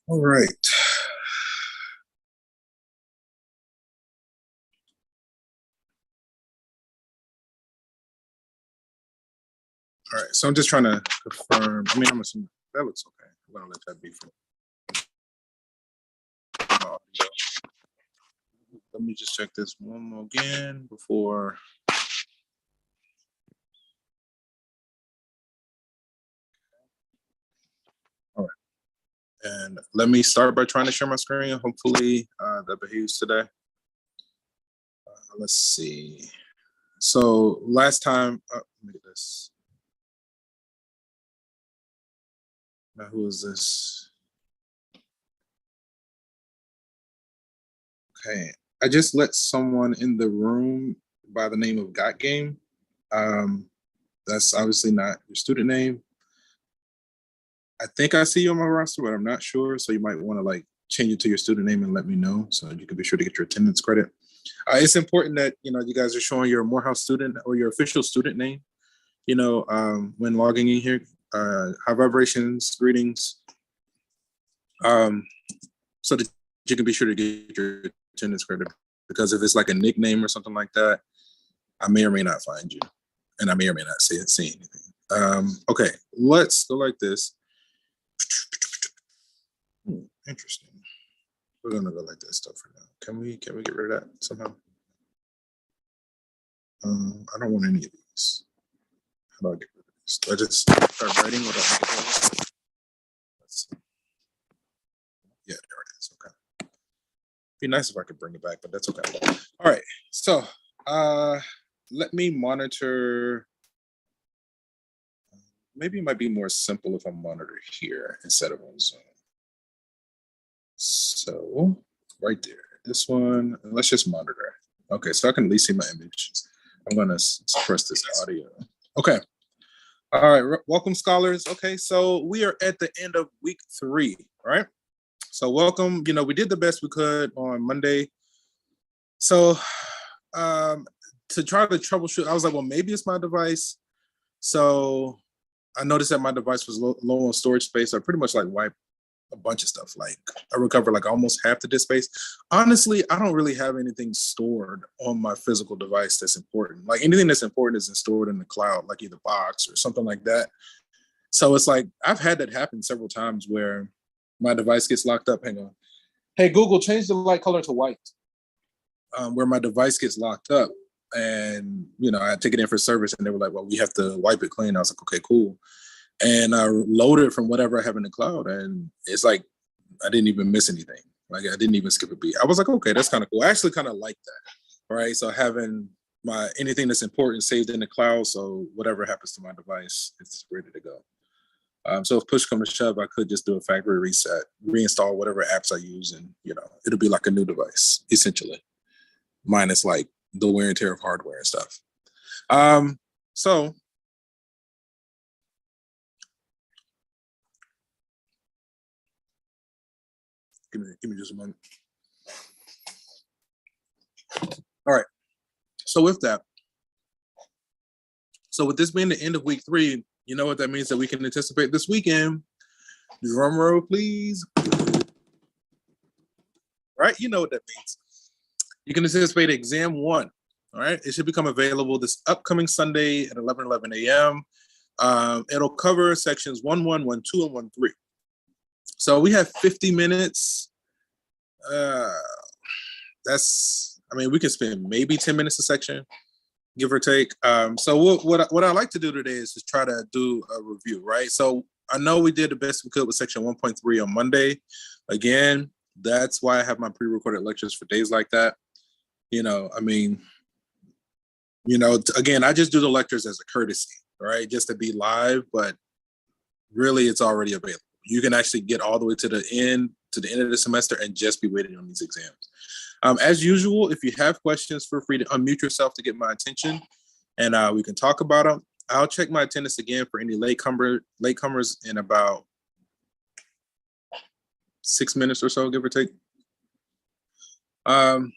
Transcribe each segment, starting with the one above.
All right. All right. So I'm just trying to confirm. I mean, I'm assuming that looks okay. I'm gonna let that be for audio. Let me just check this one more again before. All right. And let me start by trying to share my screen. Hopefully that behaves today. Let's see. So last time, let me get this. Now, who is this? Okay. I just let someone in the room by the name of Got Game. That's obviously not your student name. I think I see you on my roster, but I'm not sure. So you might want to like change it to your student name and let me know so you can be sure to get your attendance credit. It's important that you guys are showing your Morehouse student or your official student name. When logging in here, high vibrations, greetings, so that you can be sure to get your attendance credit. Because if it's like a nickname or something like that, I may or may not find you, and I may or may not see anything. Okay, let's go like this. Interesting. We're gonna go like this stuff for now. Can we get rid of that somehow? I don't want any of these. How do I get rid of this? Do I just start writing without let's see. Yeah, there it is. Okay. Be nice if I could bring it back, but that's okay. All right. So let me monitor. Maybe it might be more simple if I monitor here instead of on Zoom. So right there, this one, let's just monitor. Okay, so I can at least see my image. I'm gonna suppress this audio. Okay. All right, welcome scholars. Okay, so we are at the end of week 3, right? So welcome. We did the best we could on Monday. So to try to troubleshoot, I was like, well, maybe it's my device. So I noticed that my device was low on storage space. I pretty much like wiped a bunch of stuff. Like I recovered like almost half the disk space. Honestly, I don't really have anything stored on my physical device that's important. Like anything that's important isn't stored in the cloud, like either Box or something like that. So it's like I've had that happen several times where my device gets locked up. Hang on. Hey Google, change the light color to white. Where my device gets locked up, and I take it in for service, and they were like, "Well, we have to wipe it clean." I was like, "Okay, cool." And I loaded from whatever I have in the cloud, and it's like I didn't even miss anything. Like I didn't even skip a beat. I was like, okay, that's kind of cool. I actually kind of like that, right? So having my anything that's important saved in the cloud, so whatever happens to my device, it's ready to go. So if push comes to shove, I could just do a factory reset, reinstall whatever apps I use, and it'll be like a new device essentially, minus like the wear and tear of hardware and stuff. So give me just a moment. All right. So with that, with this being the end of week 3, you know what that means that we can anticipate this weekend. Drum roll, please. Right? You know what that means. You can anticipate exam 1. All right. It should become available this upcoming Sunday at 11 a.m. It'll cover sections 1, 1, 1, 2, and 1, 3. So we have 50 minutes. We can spend maybe 10 minutes a section, give or take. So what I like to do today is just try to do a review, right? So I know we did the best we could with section 1.3 on Monday. Again, that's why I have my pre-recorded lectures for days like that. Again, I just do the lectures as a courtesy, right? Just to be live, but really it's already available. You can actually get all the way to the end of the semester and just be waiting on these exams. As usual, if you have questions, feel free to unmute yourself to get my attention, and we can talk about them. I'll check my attendance again for any latecomers in about 6 minutes or so, give or take. Trying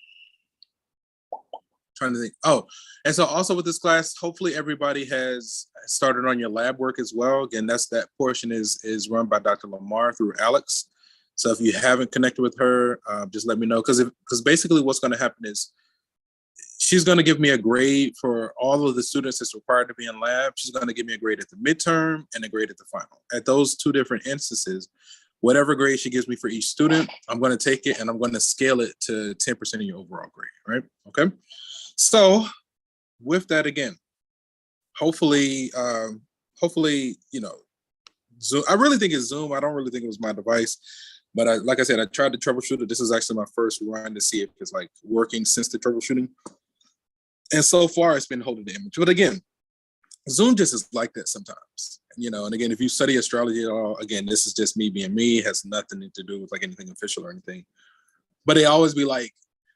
to think. Oh, and so also with this class, hopefully everybody has started on your lab work as well. Again, that portion is run by Dr. Lamar through Alex. So if you haven't connected with her, just let me know. Because basically what's going to happen is she's going to give me a grade for all of the students that's required to be in lab. She's going to give me a grade at the midterm and a grade at the final. At those two different instances, whatever grade she gives me for each student, I'm going to take it and I'm going to scale it to 10% of your overall grade, right? Okay. So with that, again, hopefully, you know, Zoom. I really think it's Zoom. I don't really think it was my device. But like I said, I tried to troubleshoot it. This is actually my first run to see if it's like working since the troubleshooting. And so far, it's been holding the image. But again, Zoom just is like that sometimes, you know. And again, if you study astrology at all, again, this is just me being me. It has nothing to do with like anything official or anything. But they always be like,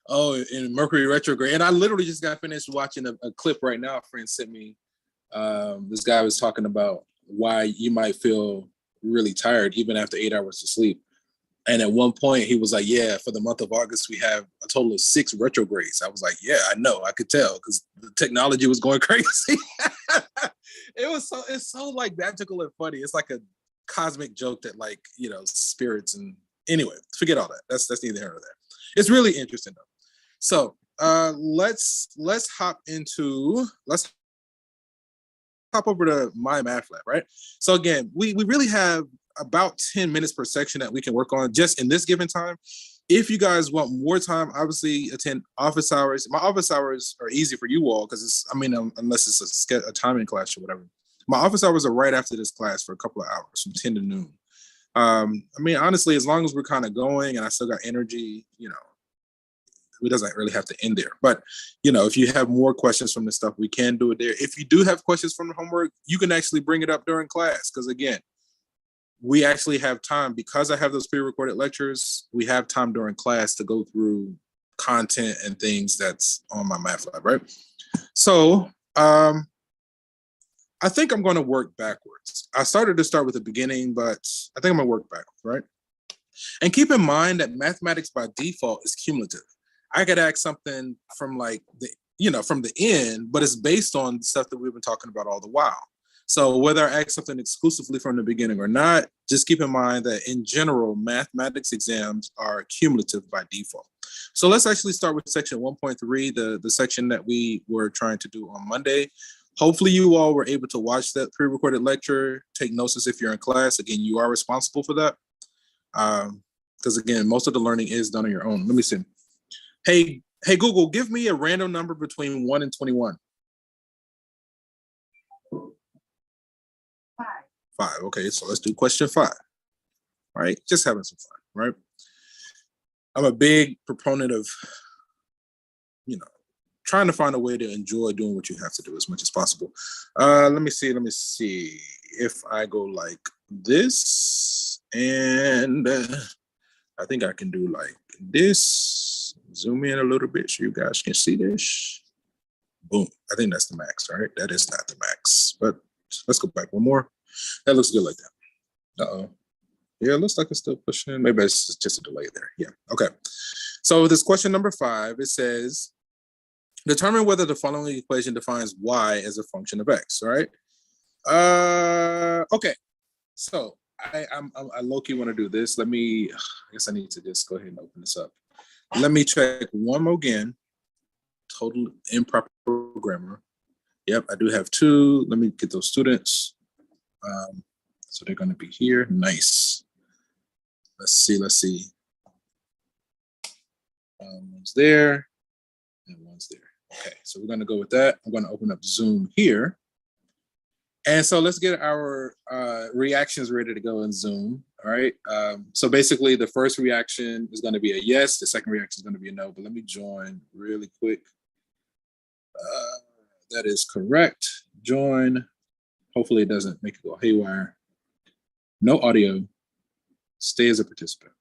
oh, in Mercury retrograde. And I literally just got finished watching a clip right now. A friend sent me. This guy was talking about why you might feel really tired even after 8 hours of sleep. And at one point he was like, yeah, for the month of August, we have a total of 6 retrogrades. I was like, yeah, I know. I could tell because the technology was going crazy. It's so like magical and funny. It's like a cosmic joke that like, you know, spirits and anyway, forget all that. That's neither here nor there. It's really interesting though. So let's hop over to my math lab, right? So again, we really have about 10 minutes per section that we can work on just in this given time. If you guys want more time, obviously attend office hours. My office hours are easy for you all because unless it's a timing class or whatever. My office hours are right after this class for a couple of hours from 10 to noon. Honestly, as long as we're kind of going and I still got energy, you know, it doesn't really have to end there. But, you know, if you have more questions from this stuff, we can do it there. If you do have questions from the homework, you can actually bring it up during class. Because again, we actually have time because I have those pre-recorded lectures. We have time during class to go through content and things that's on my math lab, right? So I think I'm going to work backwards. I started to start with the beginning, but I think I'm going to work backwards, right? And keep in mind that mathematics by default is cumulative. I could ask something from like from the end, but it's based on the stuff that we've been talking about all the while. So whether I ask something exclusively from the beginning or not, just keep in mind that in general, mathematics exams are cumulative by default. So let's actually start with section 1.3, the section that we were trying to do on Monday. Hopefully you all were able to watch that pre-recorded lecture, take notes as if you're in class. Again, you are responsible for that. Because again, most of the learning is done on your own. Let me see. Hey Google, give me a random number between 1 and 21. 5. Okay, so let's do question 5. All right, just having some fun, right? I'm a big proponent of, you know, trying to find a way to enjoy doing what you have to do as much as possible. Let me see if I go like this, and I think I can do like this. Zoom in a little bit so you guys can see this. Boom. I think that's the max, right? That is not the max, but let's go back one more. That looks good like that. Uh-oh. Yeah, it looks like it's still pushing. Maybe it's just a delay there. Yeah, okay. So this question number 5, it says, determine whether the following equation defines y as a function of x, all right? Okay, so I low-key want to do this. I guess I need to just go ahead and open this up. Let me check one more again. Total improper grammar. Yep, I do have 2. Let me get those students. So they're going to be here. Nice. Let's see. One's there and one's there. Okay, so we're going to go with that. I'm going to open up Zoom here. And so let's get our reactions ready to go in Zoom. All right. So basically, the first reaction is going to be a yes. The second reaction is going to be a no. But let me join really quick. That is correct. Join. Hopefully, it doesn't make it go haywire. No audio. Stay as a participant.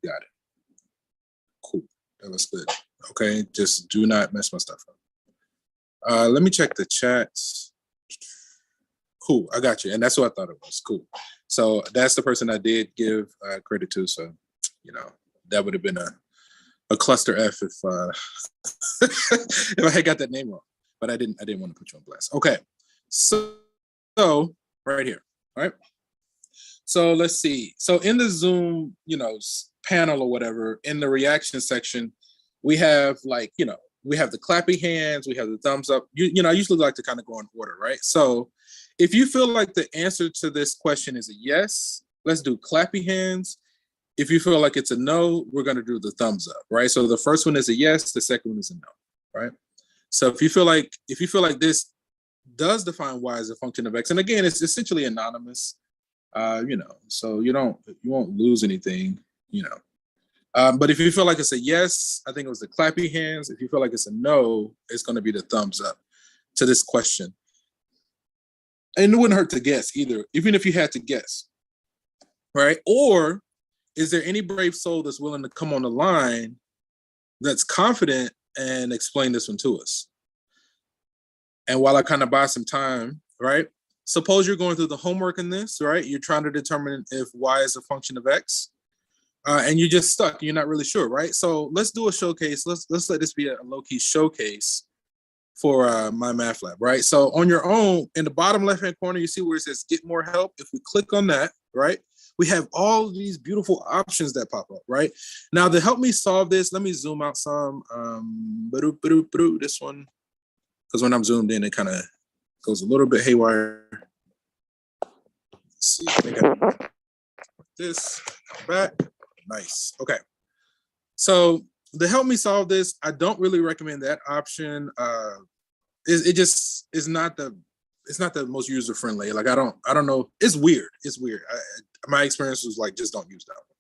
Got it. Cool. That looks good. Okay. Just do not mess my stuff up. Let me check the chats. Cool, I got you. And that's what I thought it was. Cool. So that's the person I did give credit to. So, you know, that would have been a cluster F if if I had got that name wrong. But I didn't want to put you on blast. Okay. So right here. All right. So let's see. So in the Zoom, panel or whatever, in the reaction section, we have we have the clappy hands, we have the thumbs up. I usually like to kind of go in order, right? So if you feel like the answer to this question is a yes, let's do clappy hands. If you feel like it's a no, we're going to do the thumbs up, right? So the first one is a yes, the second one is a no, right? So if you feel like this does define y as a function of x, and again, it's essentially anonymous, so you won't lose anything, but if you feel like it's a yes, I think it was the clappy hands. If you feel like it's a no, it's going to be the thumbs up to this question. And it wouldn't hurt to guess either, even if you had to guess, right? Or is there any brave soul that's willing to come on the line that's confident and explain this one to us? And while I kind of buy some time, right? Suppose you're going through the homework in this, right? You're trying to determine if y is a function of x, and you're just stuck. You're not really sure, right? So let's do a showcase. Let's let this be a low-key showcase for my math lab, right? So on your own, in the bottom left-hand corner, you see where it says get more help. If we click on that, right? We have all of these beautiful options that pop up, right? Now, to help me solve this, let me zoom out some. This one, because when I'm zoomed in, it kind of goes a little bit haywire. Let's see, this, back, nice, okay. So to help me solve this, I don't really recommend that option. It just is not the most user friendly. Like I don't know. It's weird. My experience was like, just don't use that one.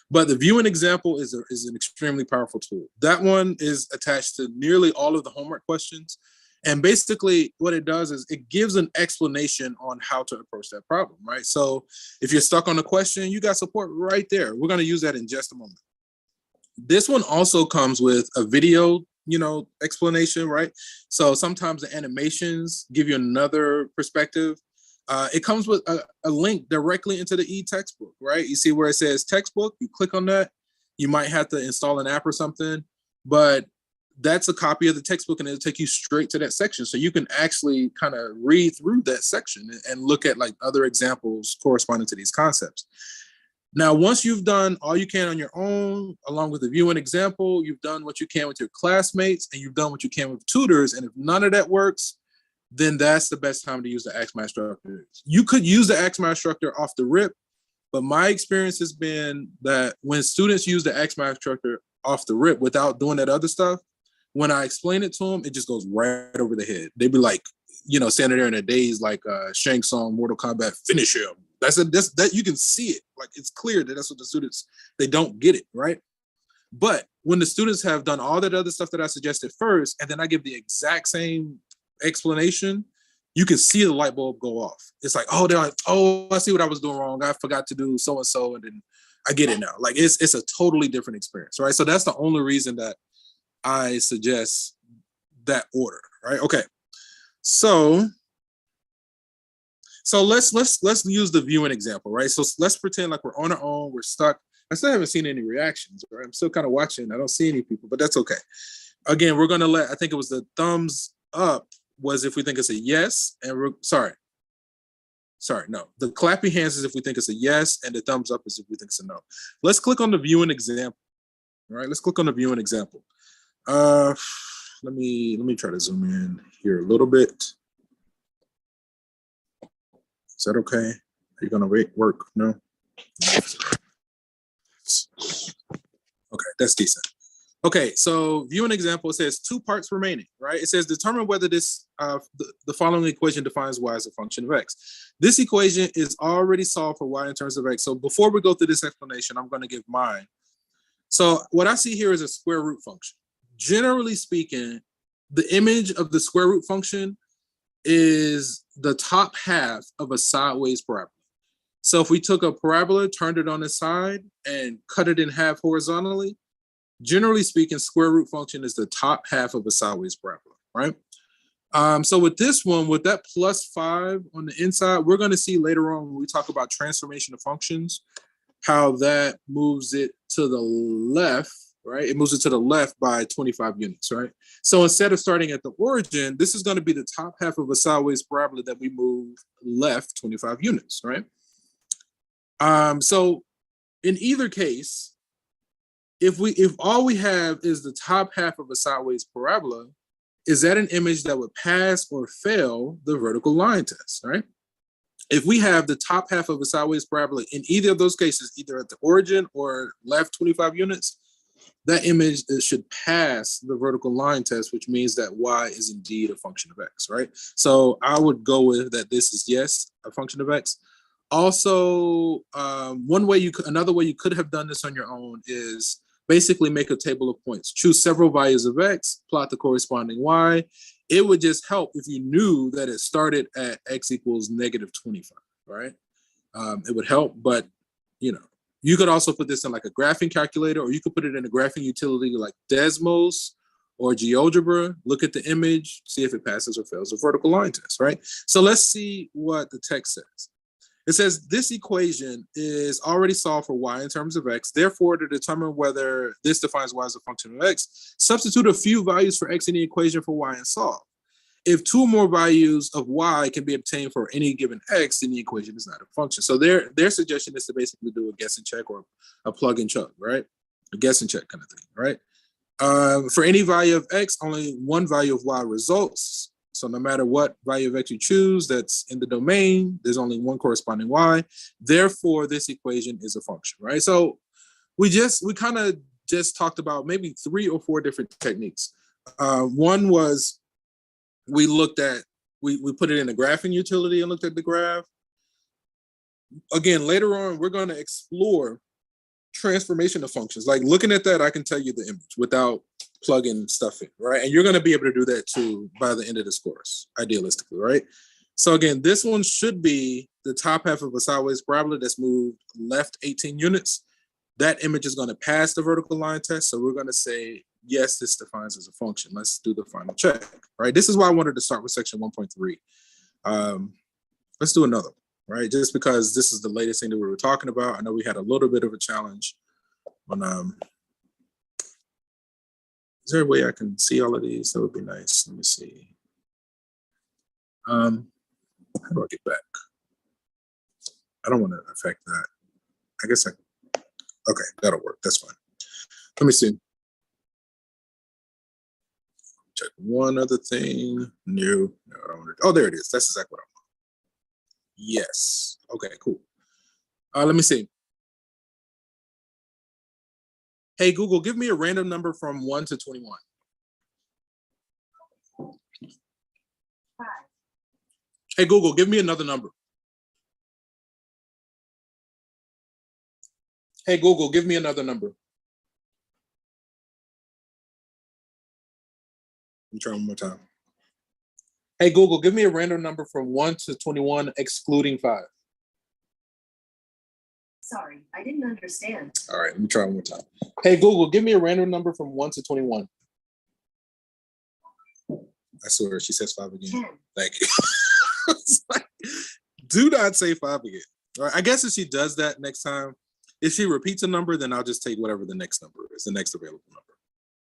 But the viewing example is an extremely powerful tool. That one is attached to nearly all of the homework questions. And basically what it does is it gives an explanation on how to approach that problem, right? So if you're stuck on a question, you got support right there. We're going to use that in just a moment. This one also comes with a video, explanation, right? So sometimes the animations give you another perspective. It comes with a link directly into the e-textbook, right? You see where it says textbook, you click on that. You might have to install an app or something, but that's a copy of the textbook and it'll take you straight to that section. So you can actually kind of read through that section and look at like other examples corresponding to these concepts. Now, once you've done all you can on your own, along with the viewing example, you've done what you can with your classmates and you've done what you can with tutors. And if none of that works, then that's the best time to use the Ask My Instructor. You could use the Ask My Instructor off the rip, but my experience has been that when students use the Ask My Instructor off the rip without doing that other stuff, when I explain it to them, it just goes right over the head. They'd be like, standing there in a daze like Shang Tsung, Mortal Kombat, finish him. That you can see it. Like it's clear that that's what the students, they don't get it, right? But when the students have done all that other stuff that I suggested first, and then I give the exact same explanation, you can see the light bulb go off. It's like, oh, they're like, oh, I see what I was doing wrong. I forgot to do so and so, and then I get it now. Like it's a totally different experience, right? So that's the only reason that I suggest that order, right? Okay, so let's use the viewing example, right? So let's pretend like we're on our own, we're stuck. I still haven't seen any reactions, right? I'm still kind of watching. I don't see any people, but that's okay. Again, we're gonna I think it was the thumbs up was if we think it's a yes, and we're no. The clappy hands is if we think it's a yes, and the thumbs up is if we think it's a no. Let's click on the viewing example, right? Let's click on the viewing example. Let me try to zoom in here a little bit. Is that okay? Are you gonna work? No? Okay, that's decent. Okay, so view an example. It says 2 parts remaining, right? It says determine whether this the following equation defines y as a function of x. This equation is already solved for y in terms of x. So before we go through this explanation, I'm going to give mine. So what I see here is a square root function. Generally speaking, the image of the square root function is the top half of a sideways parabola. So if we took a parabola, turned it on its side, and cut it in half horizontally, generally speaking, square root function is the top half of a sideways parabola, right? So with this one, with that +5 on the inside, we're going to see later on when we talk about transformation of functions, how that moves it to the left, right? It moves it to the left by 25 units, right? So instead of starting at the origin, this is going to be the top half of a sideways parabola that we move left 25 units, right? So in either case, if all we have is the top half of a sideways parabola, is that an image that would pass or fail the vertical line test, right? If we have the top half of a sideways parabola in either of those cases, either at the origin or left 25 units, that image should pass the vertical line test, which means that y is indeed a function of x, right? So I would go with that this is, yes, a function of x. Also, another way you could have done this on your own is basically make a table of points. Choose several values of x, plot the corresponding y. It would just help if you knew that it started at x equals negative 25, right? It would help, but you could also put this in like a graphing calculator, or you could put it in a graphing utility like Desmos or GeoGebra. Look at the image, see if it passes or fails a vertical line test, right? So let's see what the text says. It says this equation is already solved for y in terms of x. Therefore, to determine whether this defines y as a function of x, substitute a few values for x in the equation for y and solve. If two or more values of y can be obtained for any given x, then the equation is not a function. So their suggestion is to basically do a guess and check or a plug and chug, right? A guess and check kind of thing, right? For any value of x, only one value of y results. So no matter what value of x you choose that's in the domain, there's only one corresponding y. Therefore, this equation is a function, right? So we kind of just talked about maybe 3 or 4 different techniques. One was we put it in a graphing utility and looked at the graph. Again, later on, we're going to explore transformation of functions. Like looking at that, I can tell you the image without plugging stuff in, right? And you're going to be able to do that too by the end of this course, idealistically, right? So again, this one should be the top half of a sideways parabola that's moved left 18 units. That image is going to pass the vertical line test. So we're going to say, yes, this defines as a function. Let's do the final check, right? This is why I wanted to start with section 1.3. Let's do another, right? Just because this is the latest thing that we were talking about. I know we had a little bit of a challenge on, is there a way I can see all of these? That would be nice. Let me see. How do I get back? I don't want to affect that. I guess okay, that'll work. That's fine. Let me see. Check one other thing. No, I don't want to. Oh, there it is. That's exactly what I want. Yes. Okay, cool. Let me see. Hey, Google, give me a random number from 1 to 21. 5. Hey, Google, give me another number. Hey, Google, give me another number. Let me try one more time. Hey, Google, give me a random number from 1 to 21, excluding 5. Sorry, I didn't understand. All right, let me try one more time. Hey, Google, give me a random number from 1 to 21. I swear, she says 5 again. 10. Thank you. It's like, do not say 5 again. All right, I guess if she does that next time, if she repeats a number, then I'll just take whatever the next number is, the next available number.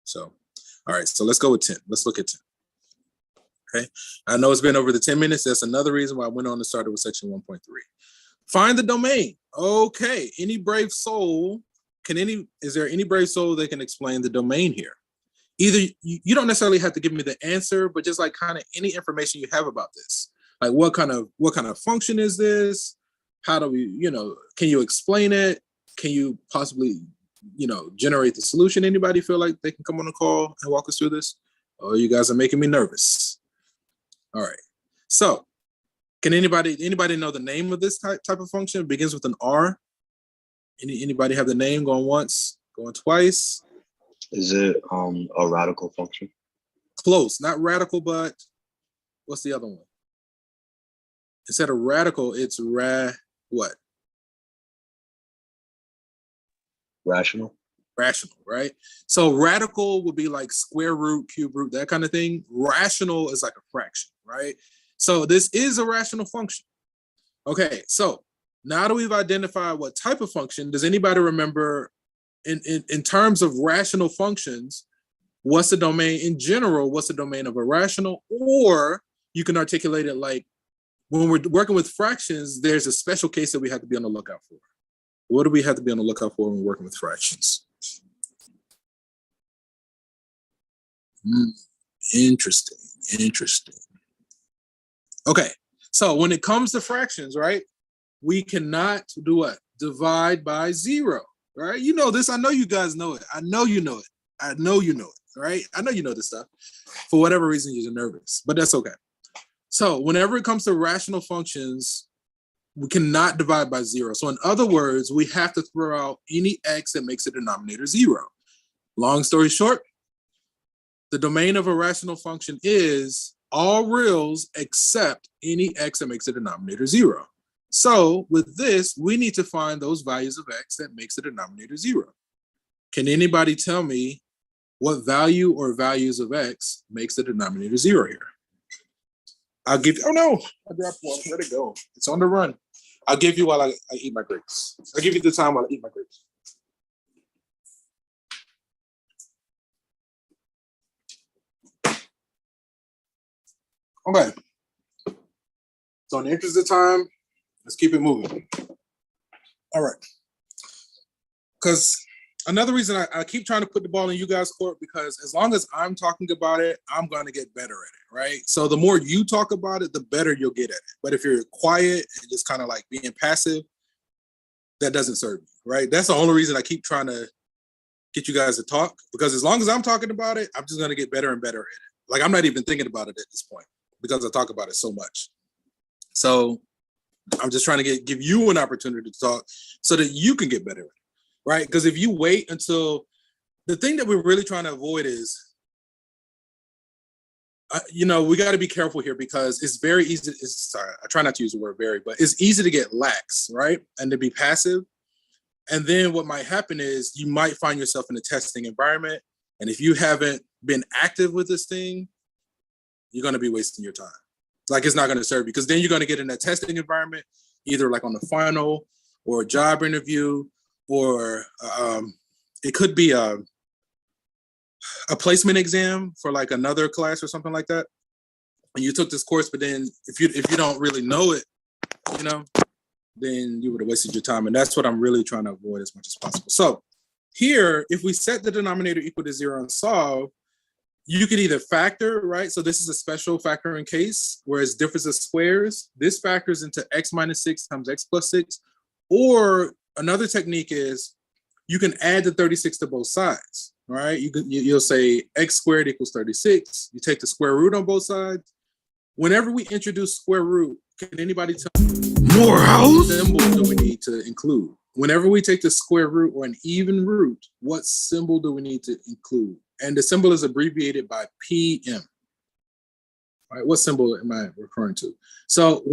So, all right, so let's go with 10. Let's look at 10. Okay, I know it's been over the 10 minutes. That's another reason why I went on and started with section 1.3. Find the domain. Okay, any brave soul, is there any brave soul that can explain the domain here? Either you don't necessarily have to give me the answer, but just like kind of any information you have about this. Like what kind of function is this? How do we, can you explain it? Can you possibly, generate the solution? Anybody feel like they can come on the call and walk us through this? Oh, you guys are making me nervous. All right. So can anybody know the name of this type of function? It begins with an R. Anybody have the name? Going once, going twice. Is it a radical function? Close, not radical, but what's the other one? Instead of radical, it's what? Rational. Rational, right? So radical would be like square root, cube root, that kind of thing. Rational is like a fraction, right? So this is a rational function. Okay, so now that we've identified what type of function, does anybody remember in terms of rational functions, what's the domain in general? What's the domain of a rational? Or you can articulate it like when we're working with fractions, there's a special case that we have to be on the lookout for. What do we have to be on the lookout for when working with fractions? Interesting. Okay, so when it comes to fractions, right, we cannot do what? Divide by 0, right? You know this. I know you guys know it. I know you know it. I know you know it, right? I know you know this stuff. For whatever reason, you're nervous, but that's okay. So whenever it comes to rational functions, we cannot divide by 0. So in other words, we have to throw out any x that makes the denominator 0. Long story short, the domain of a rational function is all reals except any x that makes the denominator 0. So with this, we need to find those values of x that makes the denominator 0. Can anybody tell me what value or values of x makes the denominator 0 here? I'll give you, oh no, I dropped one, let it go. It's on the run. I'll give you while I eat my grapes. I'll give you the time while I eat my grapes. Okay. So in the interest of time, let's keep it moving. All right. Because another reason I keep trying to put the ball in you guys' court, because as long as I'm talking about it, I'm going to get better at it, right? So the more you talk about it, the better you'll get at it. But if you're quiet and just kind of like being passive, that doesn't serve me, right? That's the only reason I keep trying to get you guys to talk, because as long as I'm talking about it, I'm just going to get better and better at it. Like I'm not even thinking about it at this point because I talk about it so much. So I'm just trying to give you an opportunity to talk so that you can get better at it. Right? Because if you wait until, the thing that we're really trying to avoid is, we got to be careful here, because it's very easy. Sorry, I try not to use the word very, but it's easy to get lax, right? And to be passive. And then what might happen is you might find yourself in a testing environment. And if you haven't been active with this thing, you're going to be wasting your time. Like it's not going to serve you, because then you're going to get in that testing environment, either like on the final or a job interview, or it could be a placement exam for like another class or something like that. And you took this course, but then if you don't really know it, then you would have wasted your time. And that's what I'm really trying to avoid as much as possible. So here, if we set the denominator equal to 0 and solve, you could either factor, right? So this is a special factoring case, whereas difference of squares, this factors into x minus 6 times x plus 6, or another technique is you can add the 36 to both sides, right? You'll say x squared equals 36. You take the square root on both sides. Whenever we introduce square root, can anybody tell me Morehouse symbol do we need to include? Whenever we take the square root or an even root, what symbol do we need to include? And the symbol is abbreviated by PM. All right, what symbol am I referring to? So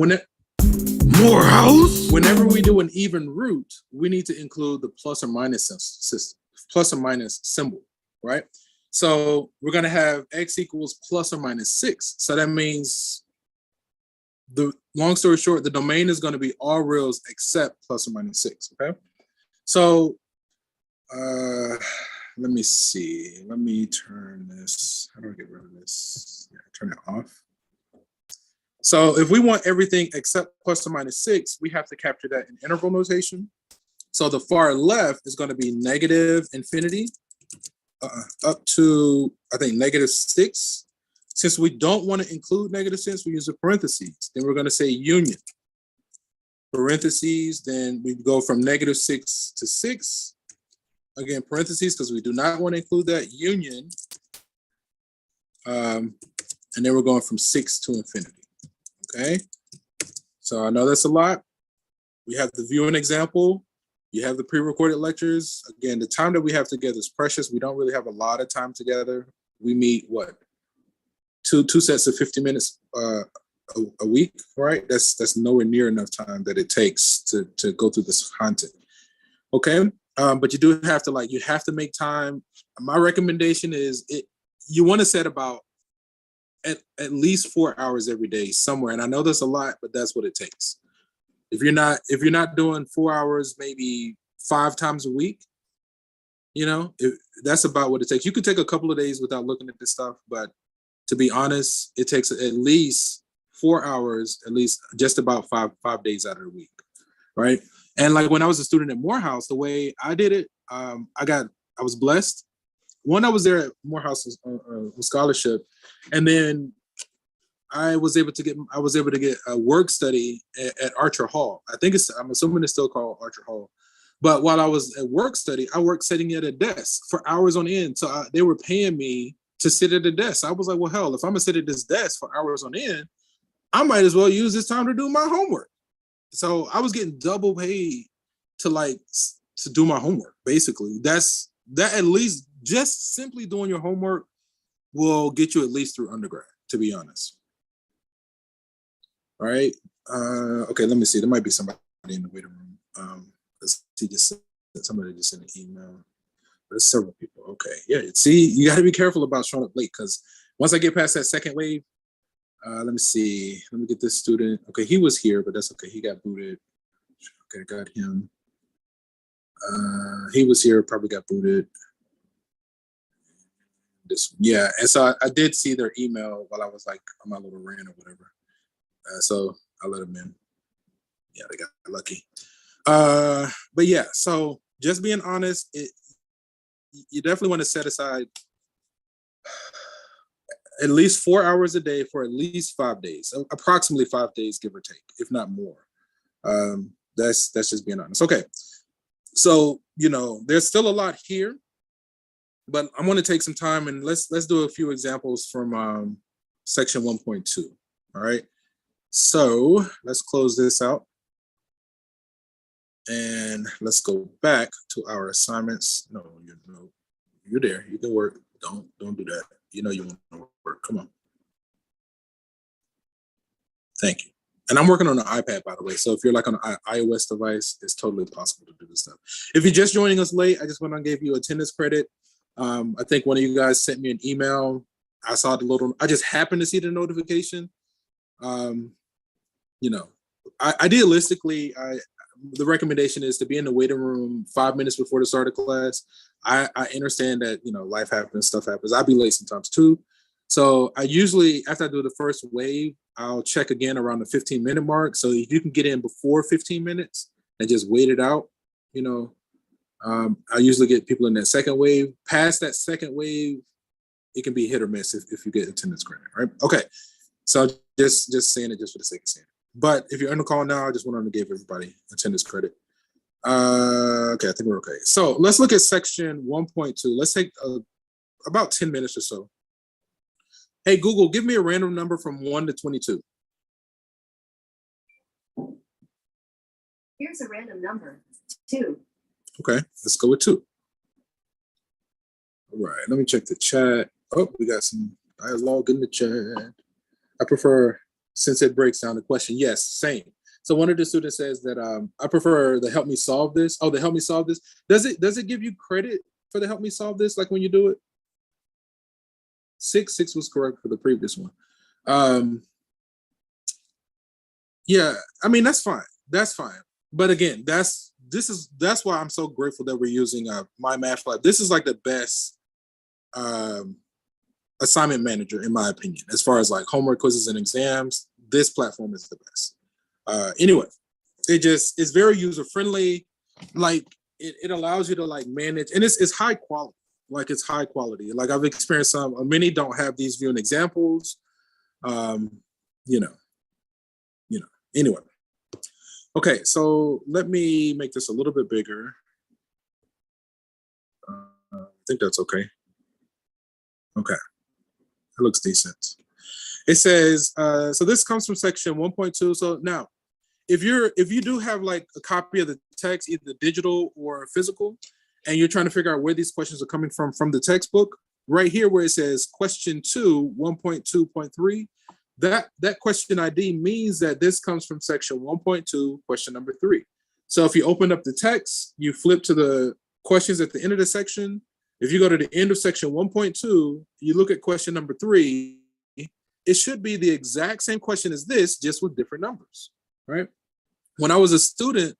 Morehouse. Whenever we do an even root, we need to include the plus or minus system, plus or minus symbol, right? So we're going to have x equals plus or minus 6. So that means, the long story short, the domain is going to be all reals except plus or minus 6, okay? So let me see. Let me turn this. How do I get rid of this? Yeah, turn it off. So if we want everything except plus or minus 6, we have to capture that in interval notation. So the far left is going to be negative infinity up to, I think, negative 6. Since we don't want to include negative 6, we use a parentheses. Then we're going to say union. Parentheses, then we go from negative 6 to 6. Again, parentheses, because we do not want to include that, union. And then we're going from 6 to infinity. Okay, so I know that's a lot. We have the viewing example. You have the pre-recorded lectures. Again, the time that we have together is precious. We don't really have a lot of time together. We meet, what, two sets of 50 minutes a week, right? That's nowhere near enough time that it takes to go through this content. Okay, but you do have to you have to make time. My recommendation is you want to set about at least 4 hours every day somewhere. And I know that's a lot, but that's what it takes. If you're not doing 4 hours, maybe 5 times a week, that's about what it takes. You could take a couple of days without looking at this stuff, but to be honest, it takes at least 4 hours, at least just about five days out of the week, right? And like when I was a student at Morehouse, the way I did it, I was blessed. One, I was there at Morehouse on scholarship, and then I was able to get a work study at Archer Hall. I'm assuming it's still called Archer Hall. But while I was at work study, I worked sitting at a desk for hours on end. So they were paying me to sit at a desk. I was like, well, hell, if I'm gonna sit at this desk for hours on end, I might as well use this time to do my homework. So I was getting double paid to do my homework. Basically, that at least just simply doing your homework will get you at least through undergrad, to be honest. All right. Okay, let me see. There might be somebody in the waiting room. Somebody just sent an email. But there's several people. Okay. Yeah. See, you got to be careful about showing up late, because once I get past that second wave, let me see. Let me get this student. Okay, he was here, but that's okay. He got booted. Okay, got him. He was here, probably got booted. Yeah, and so I did see their email while I was like on my little rant or whatever. So I let them in. Yeah, they got lucky. But yeah, so just being honest, you definitely want to set aside at least 4 hours a day for at least 5 days, approximately 5 days, give or take, if not more. That's just being honest. Okay, so there's still a lot here, but I'm going to take some time and let's do a few examples from section 1.2. All right, so let's close this out and let's go back to our assignments. No, you're there. You can work. Don't do that. You know you want to work. Come on. Thank you. And I'm working on an iPad, by the way. So if you're like on an iOS device, it's totally possible to do this stuff. If you're just joining us late, I just went and gave you attendance credit. I think one of you guys sent me an email. I just happened to see the notification. Idealistically, the recommendation is to be in the waiting room 5 minutes before the start of class. I understand that, life happens, stuff happens. I'll be late sometimes too. So I usually, after I do the first wave, I'll check again around the 15-minute mark. So if you can get in before 15 minutes and just wait it out, I usually get people in that second wave. Past that second wave, it can be hit or miss if you get attendance credit, right? Okay, so just saying it just for the sake of saying it. But if you're on the call now, I just wanted to give everybody attendance credit. Okay, I think we're okay. So let's look at section 1.2. Let's take about 10 minutes or so. Hey, Google, give me a random number from 1 to 22. Here's a random number, 2. Okay, let's go with 2. All right, let me check the chat. Oh, we got some dialogue in the chat. I prefer, since it breaks down the question, yes, same. So one of the students says that I prefer the help me solve this. Oh, the help me solve this. Does it give you credit for the help me solve this, like when you do it? 6 was correct for the previous one. Yeah, I mean, that's fine. That's fine. But again, that's why I'm so grateful that we're using My Math Lab. This is like the best assignment manager, in my opinion, as far as like homework, quizzes, and exams. This platform is the best. Anyway, it's very user friendly. Like it allows you to like manage, and it's high quality. Like it's high quality. Like I've experienced many don't have these viewing examples. Anyway. Okay, so let me make this a little bit bigger. I think that's okay. Okay, that looks decent. It says, so this comes from section 1.2. So now, if you do have like a copy of the text, either digital or physical, and you're trying to figure out where these questions are coming from the textbook, right here where it says question 2, 1.2.3, that question ID means that this comes from section 1.2, question number 3. So if you open up the text, you flip to the questions at the end of the section. If you go to the end of section 1.2, you look at question number 3, it should be the exact same question as this, just with different numbers, right? When I was a student,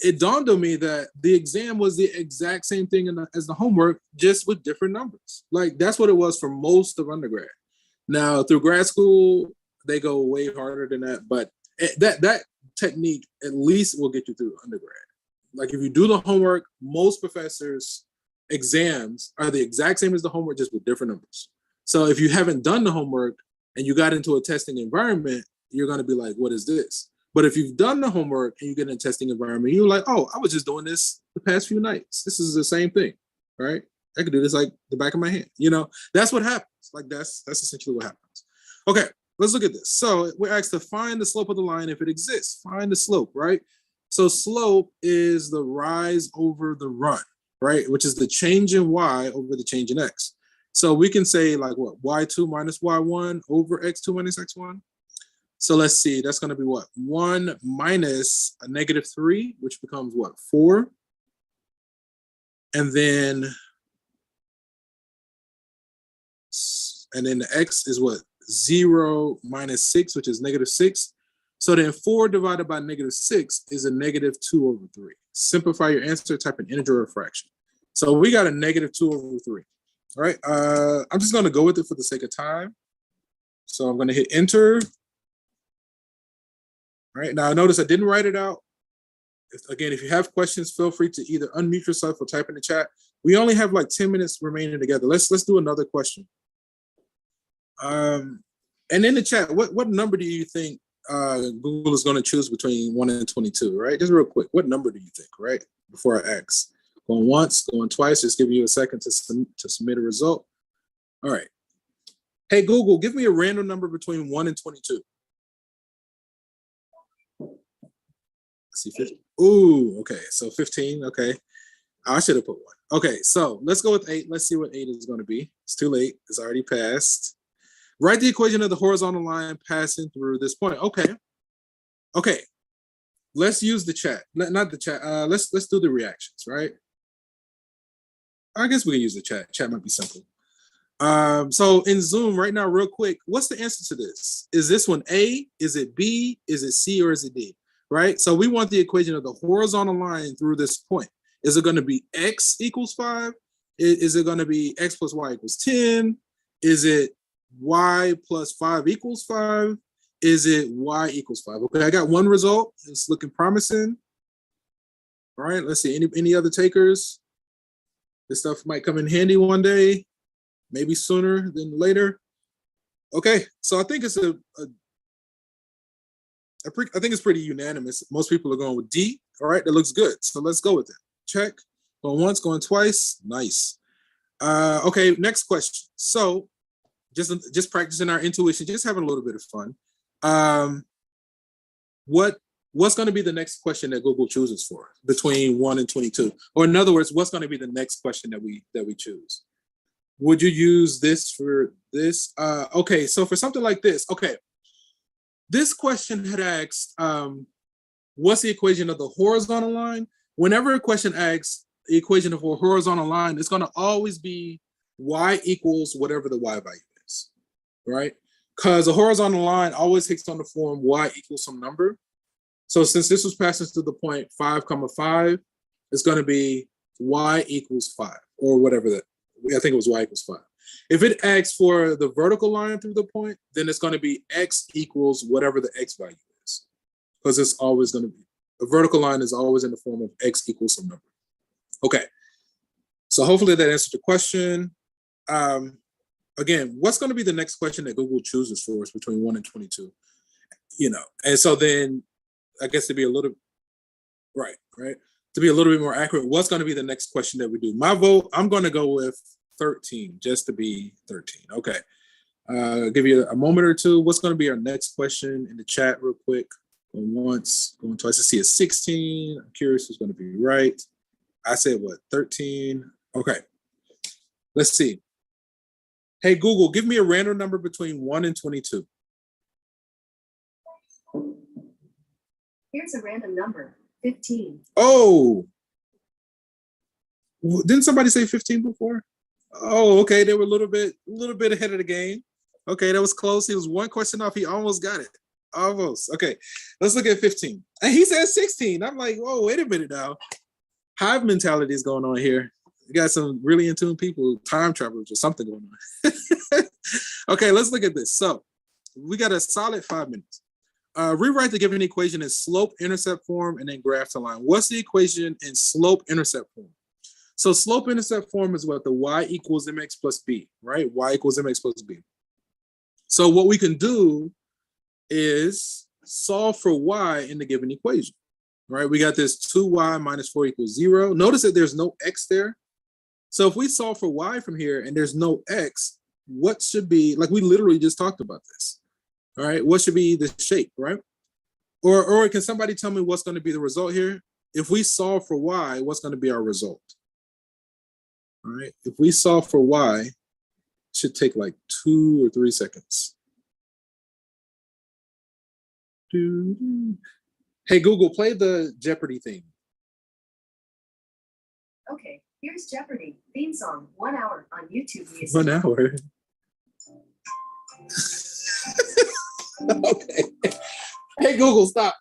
it dawned on me that the exam was the exact same thing as the homework, just with different numbers. Like that's what it was for most of undergrad. Now through grad school, they go way harder than that. But that technique at least will get you through undergrad. Like if you do the homework, most professors' exams are the exact same as the homework, just with different numbers. So if you haven't done the homework and you got into a testing environment, you're going to be like, what is this? But if you've done the homework and you get in a testing environment, you're like, oh, I was just doing this the past few nights. This is the same thing, right? I could do this like the back of my hand. You know, that's what happens. Like that's essentially what happens. Okay, let's look at this. So we're asked to find the slope of the line if it exists. Find the slope, right? So slope is the rise over the run, right? Which is the change in y over the change in x. So we can say like what, y2 minus y1 over x2 minus x1. So let's see, that's going to be what? 1 minus a -3, which becomes what? 4. And then the x is what? 0 minus 6, which is -6. So then 4 divided by -6 is a -2/3. Simplify your answer, type an integer or a fraction. So we got a -2/3. All right, I'm just going to go with it for the sake of time. So I'm going to hit enter. All right, now notice I didn't write it out. Again, if you have questions, feel free to either unmute yourself or type in the chat. We only have like 10 minutes remaining together. Let's do another question. And in the chat, what number do you think Google is going to choose between 1 and 22, right? Just real quick, what number do you think, right? Before I ask. Going once, going twice, just give you a second to submit a result. All right. Hey, Google, give me a random number between 1 and 22. Let's see, 15. Ooh, okay, so 15, okay. I should have put 1. Okay, so let's go with 8. Let's see what 8 is going to be. It's too late. It's already passed. Write the equation of the horizontal line passing through this point. Okay. Okay. Let's use the chat. Not the chat. Let's do the reactions, right? I guess we can use the chat. Chat might be simple. So in Zoom right now, real quick, what's the answer to this? Is this one A? Is it B? Is it C or is it D? Right? So we want the equation of the horizontal line through this point. Is it going to be X equals 5? Is it going to be X plus Y equals 10? Is it Y plus 5 equals 5? Is it Y equals 5? Okay, I got one result. It's looking promising. All right, let's see. Any other takers? This stuff might come in handy one day, maybe sooner than later. Okay, so I think it's I think it's pretty unanimous. Most people are going with D. All right, that looks good. So let's go with it. Check. Going once, going twice. Nice. Okay, next question. So just practicing our intuition, just having a little bit of fun. What's going to be the next question that Google chooses for between 1 and 22? Or in other words, what's going to be the next question that we choose? Would you use this for this? Okay, so for something like this, okay. This question had asked, what's the equation of the horizontal line? Whenever a question asks the equation of a horizontal line, it's going to always be y equals whatever the y value is, right? Because a horizontal line always takes on the form y equals some number. So since this was passing through the point 5, 5, it's going to be y equals 5 or whatever that. I think it was y equals 5. If it asks for the vertical line through the point, then it's going to be x equals whatever the x value is, because it's always going to be, a vertical line is always in the form of x equals some number. Okay, so hopefully that answered the question. Again, what's going to be the next question that Google chooses for us between 1 and 22? You know, and so then I guess to be a little, right, to be a little bit more accurate, what's going to be the next question that we do? My vote, I'm going to go with 13, just to be 13. Okay. I'll give you a moment or two. What's going to be our next question in the chat real quick? Going once, going twice. I see a 16. I'm curious who's going to be right. I said what, 13? Okay. Let's see. Hey, Google, give me a random number between 1 and 22. Here's a random number, 15. Oh, didn't somebody say 15 before? Oh, okay. They were a little bit ahead of the game. Okay, that was close. He was one question off. He almost got it. Almost. Okay, let's look at 15. And he said 16. I'm like, whoa, wait a minute now. Hive mentality is going on here. You got some really in tune people, time travelers or something going on. Okay, let's look at this. So we got a solid 5 minutes. rewrite the given equation in slope-intercept form and then graph to line. What's the equation in slope-intercept form? So slope-intercept form is what? The y equals mx plus b, right? Y equals mx plus b. So what we can do is solve for y in the given equation, right? We got this 2y minus 4 equals 0. Notice that there's no x there. So if we solve for y from here and there's no x, what should be, like we literally just talked about this, all right? What should be the shape, right? Or can somebody tell me what's going to be the result here? If we solve for y, what's going to be our result? All right, if we solve for y, it should take like 2 or 3 seconds. Hey, Google, play the Jeopardy theme. Okay, here's Jeopardy! Theme song, 1 hour on YouTube Music. 1 hour. Okay. Hey, Google, stop.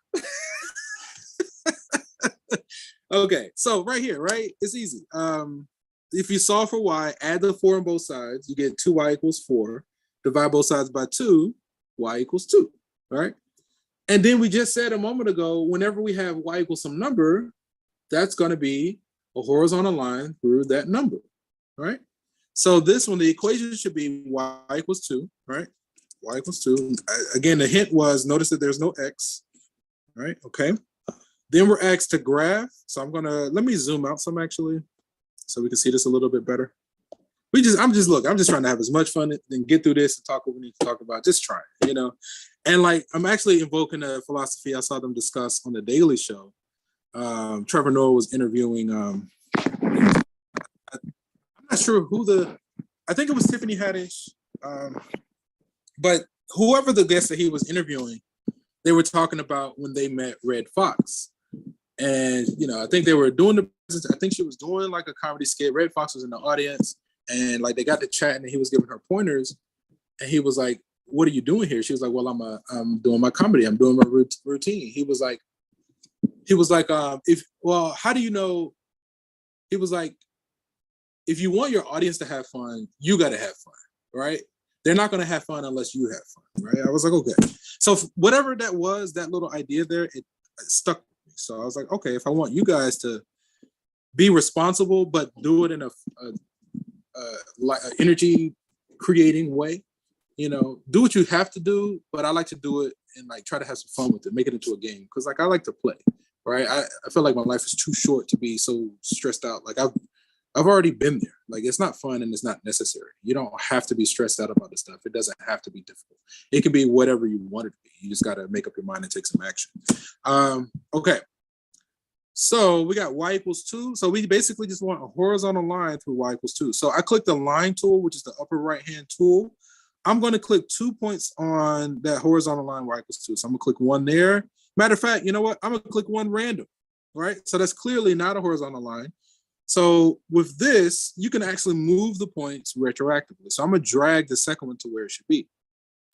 Okay, so right here, right? It's easy. If you solve for y, add the 4 on both sides, you get 2y equals 4. Divide both sides by 2, y equals 2, all right? And then we just said a moment ago, whenever we have y equals some number, that's going to be a horizontal line through that number, right? So this one, the equation should be y equals 2, right? Y equals 2. Again, the hint was, notice that there's no x, right? Okay. Then we're asked to graph. So I'm going to, let me zoom out some actually, so we can see this a little bit better. I'm just trying to have as much fun and get through this and talk what we need to talk about. Just trying, you know? And like, I'm actually invoking a philosophy I saw them discuss on the Daily Show. Trevor Noah was interviewing, I'm not sure who I think it was Tiffany Haddish. But whoever the guest that he was interviewing, they were talking about when they met Red Fox. And, you know, I think they were doing I think she was doing like a comedy skit. Red Fox was in the audience and like they got to chat and he was giving her pointers. And he was like, "What are you doing here?" She was like, "Well, I'm doing my comedy. I'm doing my routine." He was like, how do you know? He was like, if you want your audience to have fun, you got to have fun, right? They're not going to have fun unless you have fun, right? I was like, okay. So whatever that was, that little idea there, it stuck with me. So I was like, okay, if I want you guys to be responsible, but do it in a energy creating way, you know, do what you have to do, but I like to do it and like try to have some fun with it, make it into a game. Cause like I like to play, right? I feel like my life is too short to be so stressed out. Like I've already been there. Like it's not fun and it's not necessary. You don't have to be stressed out about this stuff. It doesn't have to be difficult. It can be whatever you want it to be. You just got to make up your mind and take some action. Okay. So we got y equals 2. So we basically just want a horizontal line through y equals 2. So I click the line tool, which is the upper right-hand tool. I'm going to click 2 points on that horizontal line y equals 2. So I'm going to click 1 there. Matter of fact, you know what? I'm going to click 1 random, right? So that's clearly not a horizontal line. So with this, you can actually move the points retroactively. So I'm going to drag the second one to where it should be.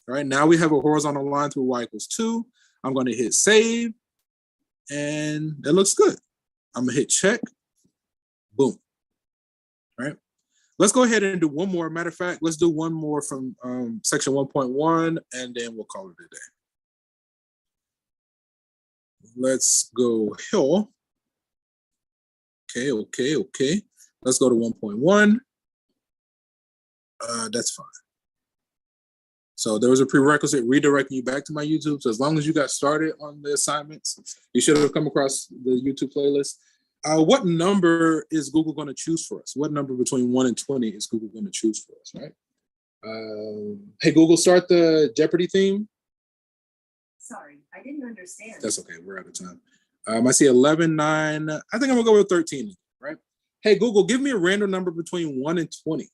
All right, now we have a horizontal line through y equals 2. I'm going to hit save. And that looks good. I'm gonna hit check. Boom. All right. Let's go ahead and do one more. Matter of fact, let's do one more from section 1.1 and then we'll call it a day. Let's go here. Okay. Let's go to 1.1. That's fine. So there was a prerequisite redirecting you back to my YouTube. So as long as you got started on the assignments, you should have come across the YouTube playlist. What number is Google going to choose for us? What number between 1 and 20 is Google going to choose for us, right? Hey, Google, start the Jeopardy theme. Sorry, I didn't understand. That's okay. We're out of time. I see 11, 9. I think I'm going to go with 13, right? Hey, Google, give me a random number between 1 and 20.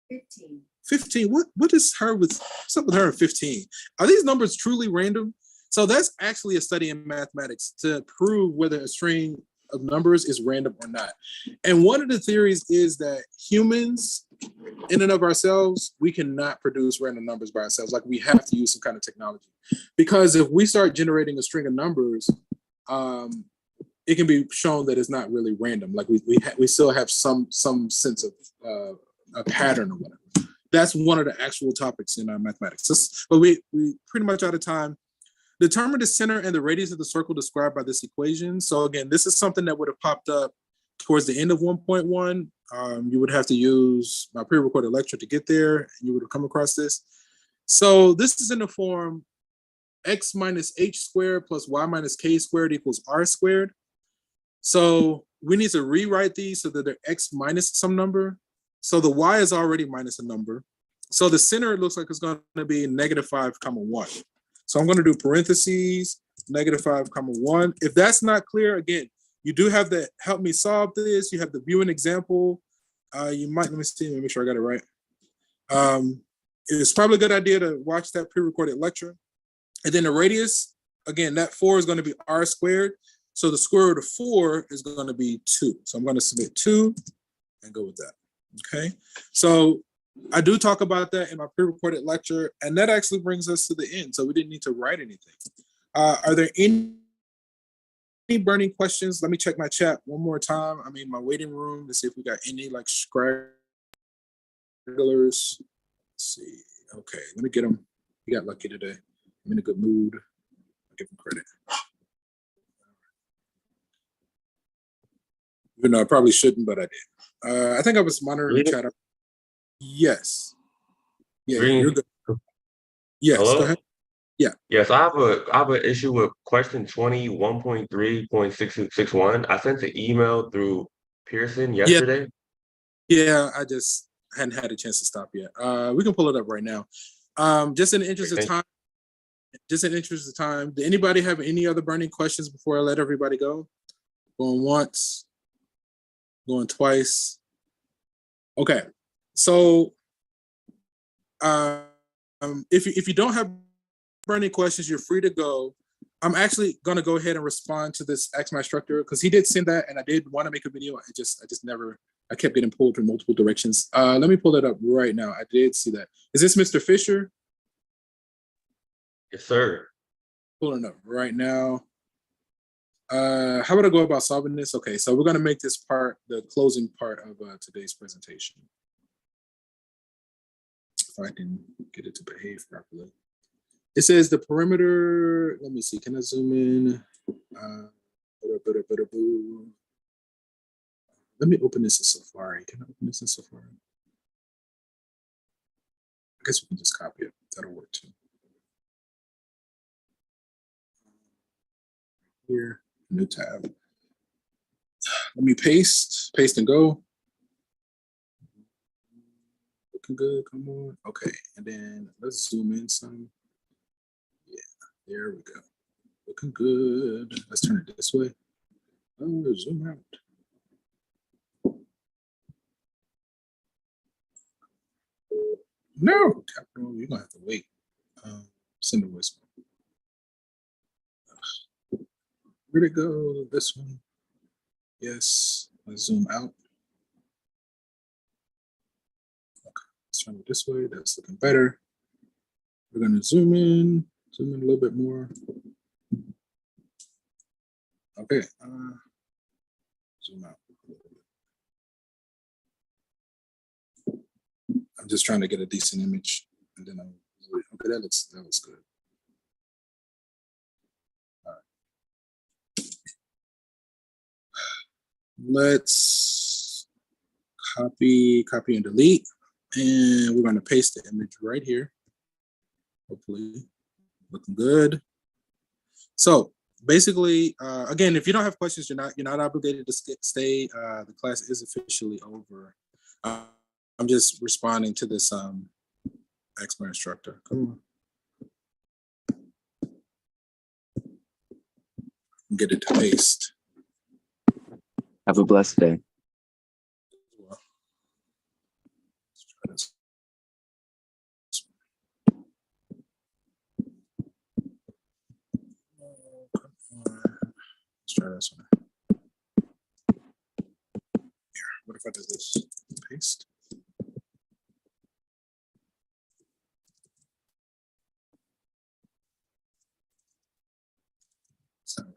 15. 15. What is her with? What's up with her and 15? Are these numbers truly random? So that's actually a study in mathematics to prove whether a string of numbers is random or not. And one of the theories is that humans, in and of ourselves, we cannot produce random numbers by ourselves. Like we have to use some kind of technology, because if we start generating a string of numbers, it can be shown that it's not really random. Like we still have some sense of a pattern or whatever. that's one of the actual topics in mathematics. But we pretty much out of time. Determine the center and the radius of the circle described by this equation. So again, this is something that would have popped up towards the end of 1.1. You would have to use my pre-recorded lecture to get there, and you would have come across this. So this is in the form x minus h squared plus y minus k squared equals r squared. So we need to rewrite these so that they're x minus some number. So the y is already minus a number. So the center, it looks like it's going to be -5, 1. So I'm going to do parentheses, -5, 1. If that's not clear, again, you do have to help me solve this. You have to view an example. You might, let me see, let me make sure I got it right. It's probably a good idea to watch that pre-recorded lecture. And then the radius, again, that 4 is going to be r squared. So the square root of 4 is going to be 2. So I'm going to submit 2 and go with that. Okay. So I do talk about that in my pre-recorded lecture, and that actually brings us to the end. So we didn't need to write anything. Are there any burning questions? Let me check my chat one more time. I mean, my waiting room to see if we got any like stragglers. Let's see. Okay, let me get them. We got lucky today. I'm in a good mood. I'll give them credit. Even though I probably shouldn't, but I did. I think I was monitoring the chat. Yes. Yeah, you're good. Yes, Hello? go ahead. Yeah. Yes, I have an issue with question 21.3.6261. I sent an email through Pearson yesterday. Yeah, I just hadn't had a chance to stop yet. We can pull it up right now. Just in the interest of time. Did anybody have any other burning questions before I let everybody go? Going once, going twice. Okay, so if you don't have burning questions, you're free to go. I'm actually gonna go ahead and respond to this Ask My Instructor because he did send that, and I did want to make a video. I just never. I kept getting pulled in multiple directions. Let me pull it up right now. I did see that. Is this Mr. Fisher? Yes, sir. Pulling up right now. How would I go about solving this? Okay, so we're gonna make this part the closing part of today's presentation. If I can get it to behave properly. It says the perimeter, let me see, can I zoom in? Let me open this in Safari. Can I open this in Safari? I guess we can just copy it. That'll work too. Here, new tab. Let me paste and go. Looking good, come on. Okay, and then let's zoom in some. Yeah, there we go. Looking good. Let's turn it this way. Oh, zoom out. No, capital, you're gonna have to wait. Send a voice. Where'd it go? This one. Yes, let's zoom out. Okay, let's turn it this way. That's looking better. We're gonna zoom in a little bit more. Okay, zoom out. I'm just trying to get a decent image, and then okay, that looks good. All right. Let's copy and delete, and we're going to paste the image right here. Hopefully, looking good. So basically, again, if you don't have questions, you're not obligated to stay. The class is officially over. I'm just responding to this Ask My Instructor. Come on. Get it to paste. Have a blessed day. Well, let's try this. Let's try this one. Here, what if I do this? Paste. It's not right.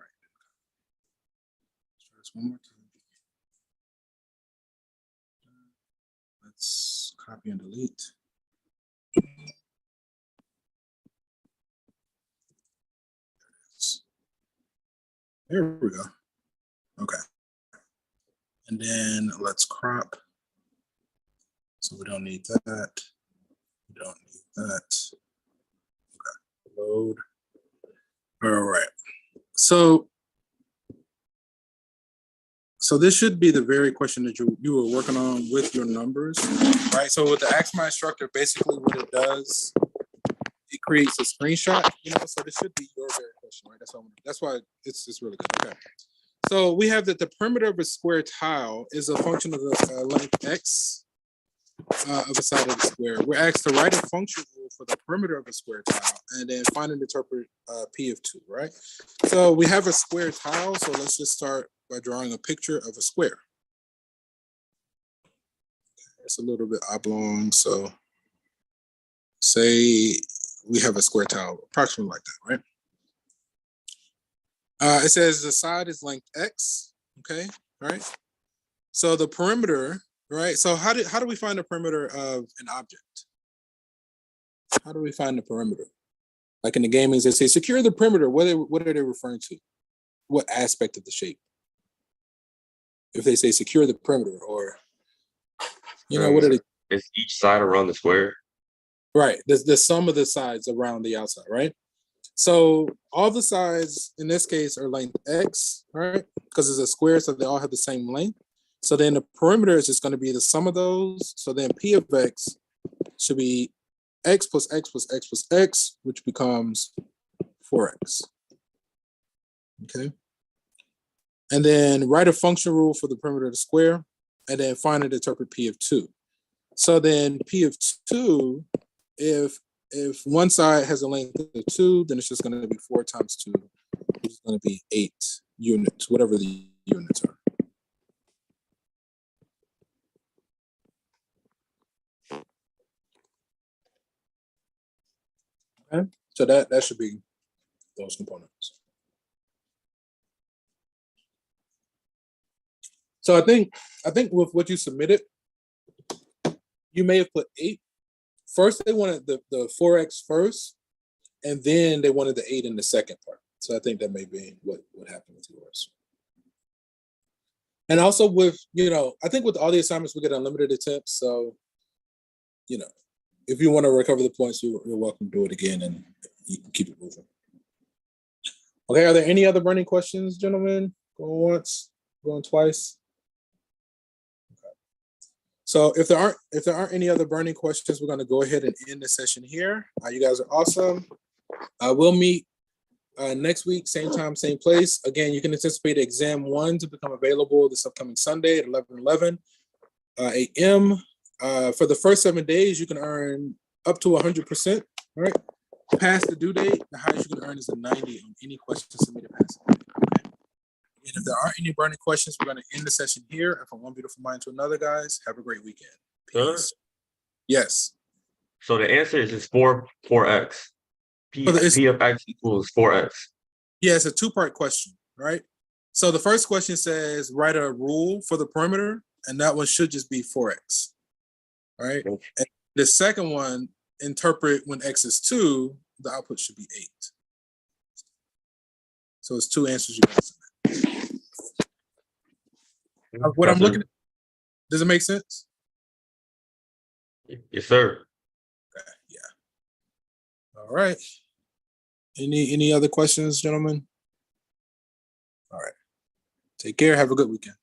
Let's try this one more time. Let's copy and delete. There we go. Okay. And then let's crop. So we don't need that. We don't need that. Okay. Load. All right. So this should be the very question that you were working on with your numbers, right? So with the Ask My Instructor, basically what it does, it creates a screenshot, so this should be your very question, right? That's why it's really good. Okay. So we have that the perimeter of a square tile is a function of the length x of the side of the square. We're asked to write a function rule for the perimeter of a square tile and then find and interpret P of 2, right? So we have a square tile, so let's just start by drawing a picture of a square. It's a little bit oblong, so say we have a square tile, approximately like that, right? It says the side is length x, okay, right? So the perimeter, right? So how do we find the perimeter of an object? How do we find the perimeter? Like in the gamings, they say secure the perimeter. What are they referring to? What aspect of the shape? If they say secure the perimeter, or what are they? It's each side around the square. Right. The sum of the sides around the outside, right? So all the sides in this case are length x, right? Because it's a square, so they all have the same length. So then the perimeter is just going to be the sum of those. So then P of x should be x plus x plus x plus x, which becomes 4x. Okay. And then write a function rule for the perimeter of the square, and then find and interpret P of 2. So then P of 2, if one side has a length of 2, then it's just going to be 4 times 2, which is going to be 8 units, whatever the units are. Okay, so that should be those components. So I think with what you submitted, you may have put 8. First, they wanted the 4x first, and then they wanted the 8 in the second part. So I think that may be what happened with yours. And also with, I think with all the assignments, we get unlimited attempts. So, if you want to recover the points, you're welcome to do it again, and you can keep it moving. Okay, are there any other burning questions, gentlemen? Going once, going twice? Okay. So if there aren't any other burning questions, we're going to go ahead and end the session here. You guys are awesome. We'll meet next week, same time, same place. Again, you can anticipate exam 1 to become available this upcoming Sunday at 11:11 a.m. For the first 7 days, you can earn up to 100%. All right. Past the due date, the highest you can earn is a 90 on any question submitted past the due date. Okay. And if there aren't any burning questions, we're going to end the session here. And from one beautiful mind to another, guys, have a great weekend. Peace. Yes. So the answer is just 4x. P of x equals 4x. Yeah, it's a 2-part question, right? So the first question says write a rule for the perimeter, and that one should just be 4x, right? Okay. And the second one, interpret when x is 2, the output should be 8. So it's 2 answers you got. What I'm looking at, does it make sense? Yes, sir. Okay, yeah. All right. Any other questions, gentlemen? All right. Take care. Have a good weekend.